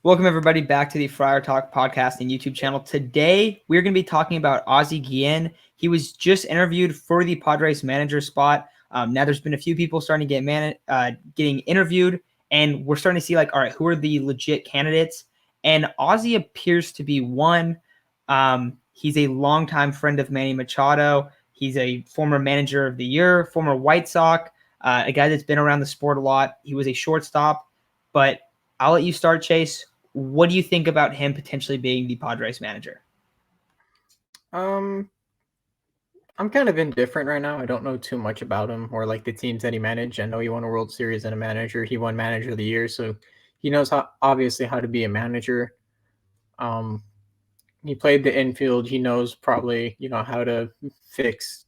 Welcome, everybody, back to the Friar Talk podcast and YouTube channel. Today, we're going to be talking about Ozzie Guillen. He was just interviewed for the Padres manager spot. Now, there's been a few people starting to get getting interviewed, and we're starting to see, all right, who are the legit candidates? And Ozzie appears to be one. He's a longtime friend of Manny Machado. He's a former manager of the year, former White Sox, a guy that's been around the sport a lot. He was a shortstop, but I'll let you start, Chase. What do you think about him potentially being the Padres manager? I'm kind of indifferent right now. I don't know too much about him or the teams that he managed. I know he won a World Series as a manager. He won Manager of the Year, so he knows obviously how to be a manager. He played the infield. He knows probably how to fix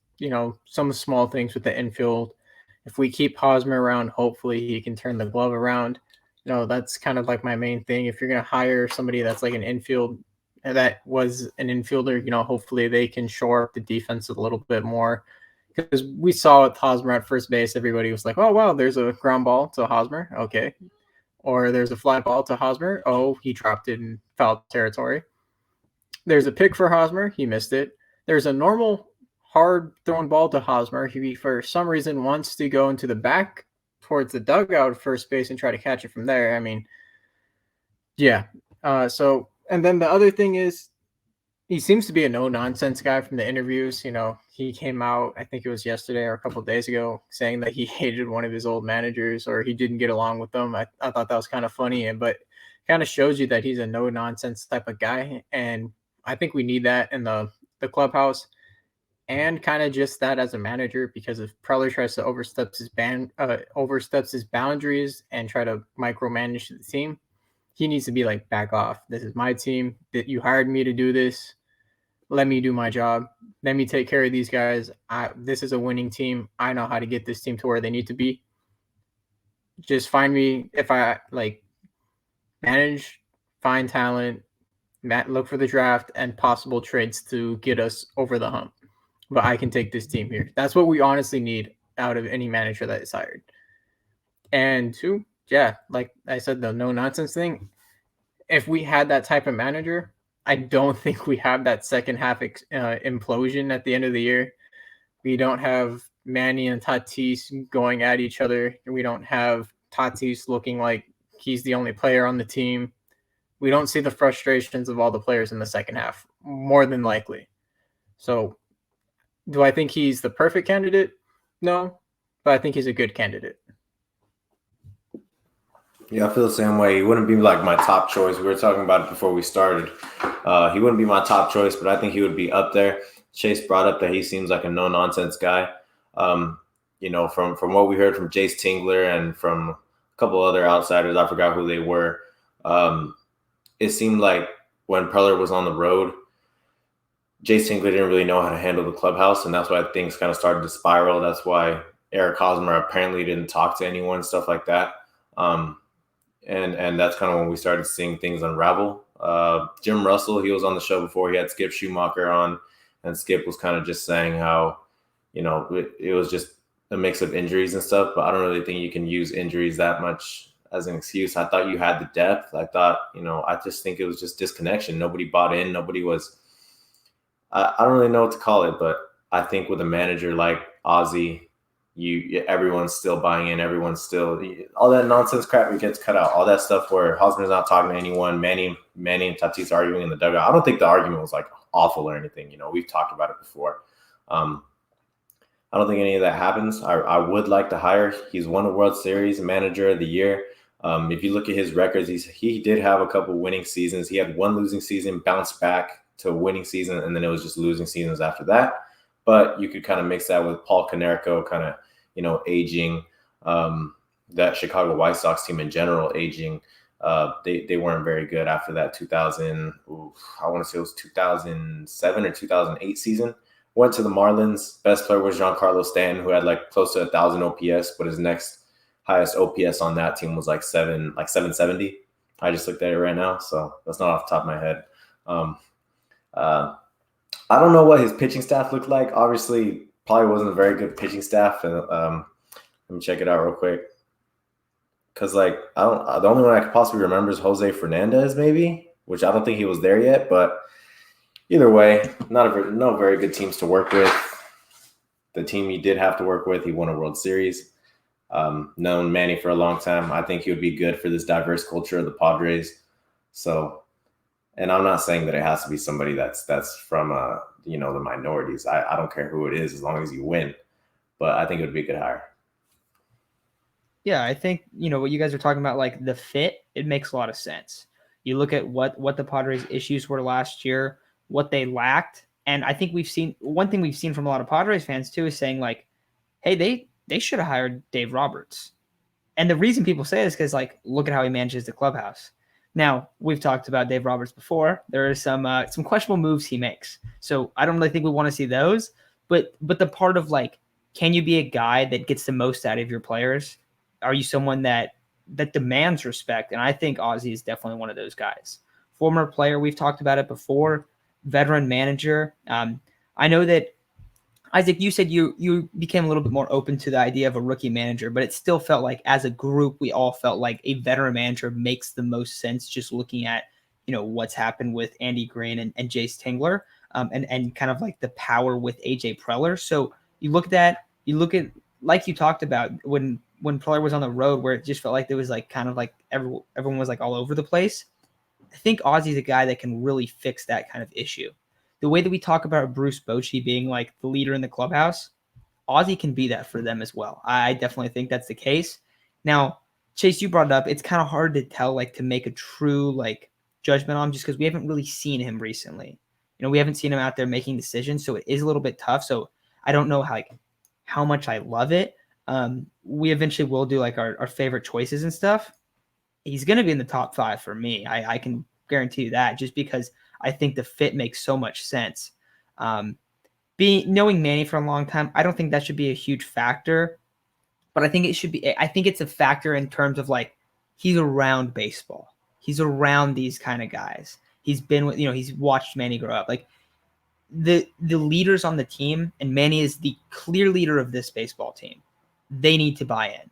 some small things with the infield. If we keep Hosmer around, hopefully he can turn the glove around. That's kind of my main thing. If you're gonna hire somebody that's an infield. That was an infielder, hopefully they can shore up the defense a little bit more. Because we saw with Hosmer at first base, everybody was like, oh, wow, there's a ground ball to Hosmer. Okay. Or there's a fly ball to Hosmer. Oh, he dropped it in foul territory. There's a pick for Hosmer. He missed it. There's a normal hard thrown ball to Hosmer. He, for some reason, wants to go into the back towards the dugout of first base and try to catch it from there. I mean, yeah. And then the other thing is he seems to be a no-nonsense guy from the interviews. He came out, I think it was yesterday or a couple of days ago, saying that he hated one of his old managers or he didn't get along with them. I thought that was kind of funny, but kind of shows you that he's a no-nonsense type of guy. And I think we need that in the clubhouse and kind of just that as a manager, because if Preller tries to oversteps his boundaries and try to micromanage the team, he needs to be back off. This is my team. That you hired me to do this. Let me do my job. Let me take care of these guys. This is a winning team. I know how to get this team to where they need to be. Just find me if I manage, find talent, look for the draft and possible trades to get us over the hump. But I can take this team here. That's what we honestly need out of any manager that is hired. And two, yeah, like I said, the no nonsense thing. If we had that type of manager, I don't think we have that second half implosion at the end of the year. We don't have Manny and Tatis going at each other. We don't have Tatis looking like he's the only player on the team. We don't see the frustrations of all the players in the second half, more than likely. So, do I think he's the perfect candidate? No, but I think he's a good candidate. Yeah, I feel the same way. He wouldn't be my top choice. We were talking about it before we started. He wouldn't be my top choice, but I think he would be up there. Chase brought up that he seems like a no-nonsense guy. From what we heard from Jace Tingler and from a couple other outsiders, I forgot who they were. It seemed like when Preller was on the road, Jace Tingler didn't really know how to handle the clubhouse, and that's why things kind of started to spiral. That's why Eric Hosmer apparently didn't talk to anyone, stuff like that. And that's kind of when we started seeing things unravel. Jim Russell, he was on the show before. He had Skip Schumacher on, and Skip was kind of just saying how, it was just a mix of injuries and stuff. But I don't really think you can use injuries that much as an excuse. I thought you had the depth. I thought, I just think it was just disconnection. Nobody bought in. Nobody was – I don't really know what to call it, but I think with a manager like Ozzie, everyone's still buying in. Everyone's still all that nonsense crap gets cut out. All that stuff where Hosmer's not talking to anyone. Manny and Tatis arguing in the dugout. I don't think the argument was awful or anything. We've talked about it before. I don't think any of that happens. I would like to hire. He's won a World Series, manager of the year. If you look at his records, he did have a couple winning seasons. He had one losing season, bounced back to a winning season, and then it was just losing seasons after that. But you could kind of mix that with Paul Konerko kind of, aging, that Chicago White Sox team in general aging. They weren't very good after that 2000. I want to say it was 2007 or 2008 season. Went to the Marlins. Best player was Giancarlo Stanton, who had close to 1,000 OPS, but his next highest OPS on that team was 770. I just looked at it right now, so that's not off the top of my head. I don't know what his pitching staff looked like. Obviously, probably wasn't a very good pitching staff. And let me check it out real quick. because like the only one I could possibly remember is Jose Fernandez, maybe, which I don't think he was there yet. But either way, no very good teams to work with. The team he did have to work with, he won a World Series. Known Manny for a long time. I think he would be good for this diverse culture of the Padres. So, and I'm not saying that it has to be somebody that's from the minorities. I don't care who it is as long as you win. But I think it would be a good hire. Yeah, I think, what you guys are talking about, like the fit, it makes a lot of sense. You look at what the Padres' issues were last year, what they lacked. And I think one thing we've seen from a lot of Padres fans too is saying like, hey, they should have hired Dave Roberts. And the reason people say this is because, like, look at how he manages the clubhouse. Now, we've talked about Dave Roberts before. There are some questionable moves he makes. So I don't really think we want to see those. But the part of, like, can you be a guy that gets the most out of your players? Are you someone that demands respect? And I think Ozzie is definitely one of those guys. Former player, we've talked about it before. Veteran manager. I know that, Isaac, you said you became a little bit more open to the idea of a rookie manager, but it still felt like as a group, we all felt like a veteran manager makes the most sense, just looking at, what's happened with Andy Green and Jace Tingler, and kind of like the power with AJ Preller. So you look at like you talked about when Preller was on the road, where it just felt like there was like kind of like everyone was like all over the place. I think Ozzie's a guy that can really fix that kind of issue. The way that we talk about Bruce Bochy being like the leader in the clubhouse, Ozzie can be that for them as well. I definitely think that's the case. Now, Chase, you brought it up. It's kind of hard to tell, like, to make a true like judgment on him just because we haven't really seen him recently. We haven't seen him out there making decisions, so it is a little bit tough. So I don't know how much I love it. We eventually will do like our favorite choices and stuff. He's going to be in the top 5 for me. I can guarantee you that, just because I think the fit makes so much sense. Knowing Manny for a long time, I don't think that should be a huge factor, but I think it should be. I think it's a factor in terms of like he's around baseball. He's around these kind of guys. He's been with, he's watched Manny grow up. Like the leaders on the team, and Manny is the clear leader of this baseball team. They need to buy in,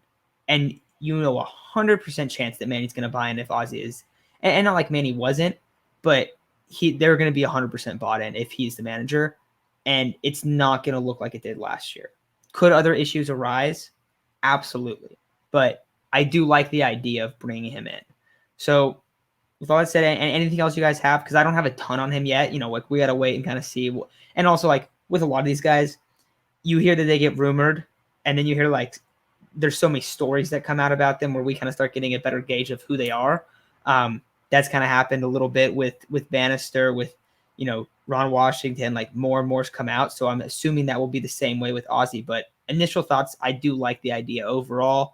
and 100% chance that Manny's going to buy in if Ozzie is, and not like Manny wasn't, but they're going to be 100% bought in if he's the manager, and it's not going to look like it did last year. Could other issues arise? Absolutely. But I do like the idea of bringing him in. So with all that said, and anything else you guys have, because I don't have a ton on him yet, like we got to wait and kind of see. And also, like with a lot of these guys, you hear that they get rumored, and then you hear like there's so many stories that come out about them where we kind of start getting a better gauge of who they are. That's kind of happened a little bit with Bannister, with, Ron Washington, like more and more's come out. So I'm assuming that will be the same way with Ozzie. But initial thoughts, I do like the idea overall.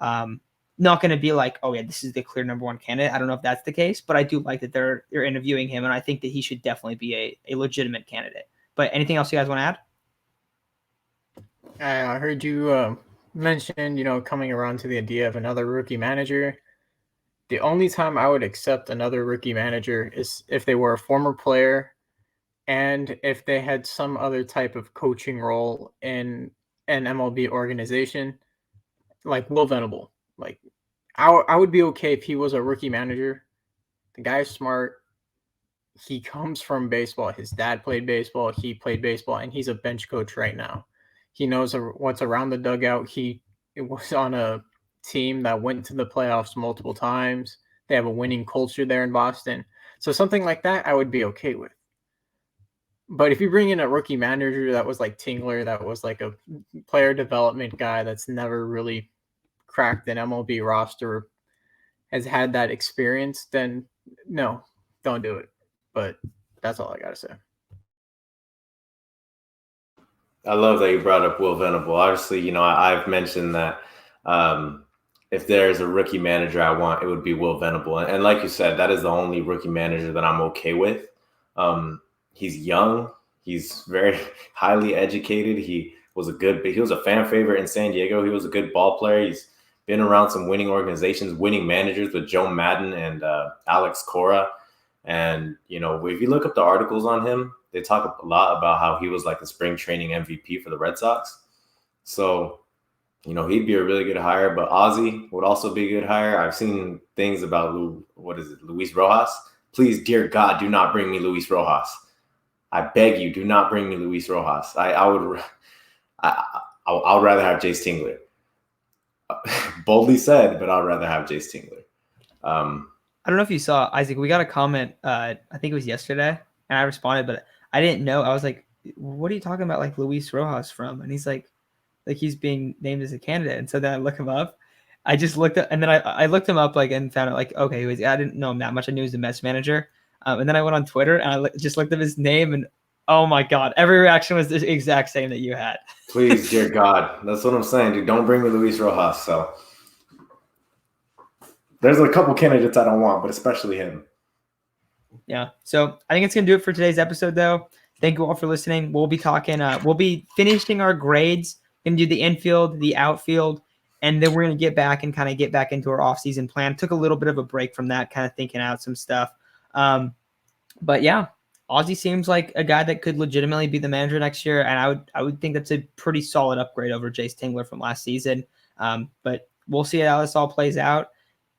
Not going to be like, oh yeah, this is the clear number 1 candidate. I don't know if that's the case, but I do like that they're interviewing him, and I think that he should definitely be a legitimate candidate. But anything else you guys want to add? I heard you mention, coming around to the idea of another rookie manager. The only time I would accept another rookie manager is if they were a former player and if they had some other type of coaching role in an MLB organization, like Will Venable. Like, I would be okay if he was a rookie manager. The guy's smart. He comes from baseball. His dad played baseball. He played baseball, and he's a bench coach right now. He knows what's around the dugout. He was on a team that went to the playoffs multiple times. They have a winning culture there in Boston. So something like that, I would be okay with. But if you bring in a rookie manager that was like Tingler, that was like a player development guy that's never really cracked an MLB roster, has had that experience, then no, don't do it. But that's all I got to say. I love that you brought up Will Venable. Obviously, I've mentioned that if there's a rookie manager I want, it would be Will Venable. And like you said, that is the only rookie manager that I'm okay with. He's young. He's very highly educated. He was a fan favorite in San Diego. He was a good ball player. He's been around some winning organizations, winning managers with Joe Madden and Alex Cora. And, if you look up the articles on him, they talk a lot about how he was like the spring training MVP for the Red Sox. So he'd be a really good hire. But Ozzie would also be a good hire. I've seen things about Luis Rojas. Please, dear God, do not bring me Luis Rojas. I beg you, do not bring me Luis Rojas. I would rather have Jace Tingler. Boldly said, but I'd rather have Jace Tingler. I don't know if you saw, Isaac, we got a comment, I think it was yesterday, and I responded, but I didn't know. I was like, what are you talking about, like, Luis Rojas from? And he's like he's being named as a candidate. And so then I look him up. I just looked up, and then I looked him up, like, and found out, like, okay, I didn't know him that much. I knew he was the Mets manager. And then I went on Twitter, and I just looked up his name, and oh my God, every reaction was the exact same that you had. Please, dear God. That's what I'm saying, dude. Don't bring me Luis Rojas. So there's a couple candidates I don't want, but especially him. Yeah. So I think it's going to do it for today's episode, though. Thank you all for listening. We'll be talking, we'll be finishing our grades, going to do the infield, the outfield, and then we're going to get back into our off-season plan. Took a little bit of a break from that, kind of thinking out some stuff. But yeah, Ozzie seems like a guy that could legitimately be the manager next year, and I would think that's a pretty solid upgrade over Jace Tingler from last season. But we'll see how this all plays out.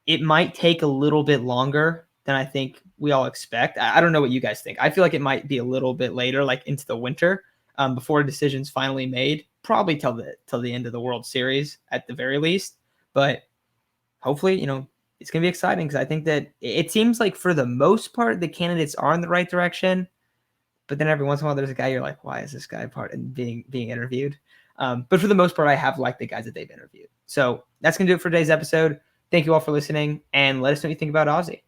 It might take a little bit longer than I think we all expect. I don't know what you guys think. I feel like it might be a little bit later, like into the winter, before a decision's finally made. Probably till the end of the World Series at the very least. But hopefully, it's going to be exciting because I think that it seems like for the most part, the candidates are in the right direction. But then every once in a while, there's a guy you're like, why is this guy being interviewed? But for the most part, I have liked the guys that they've interviewed. So that's going to do it for today's episode. Thank you all for listening, and let us know what you think about Ozzie.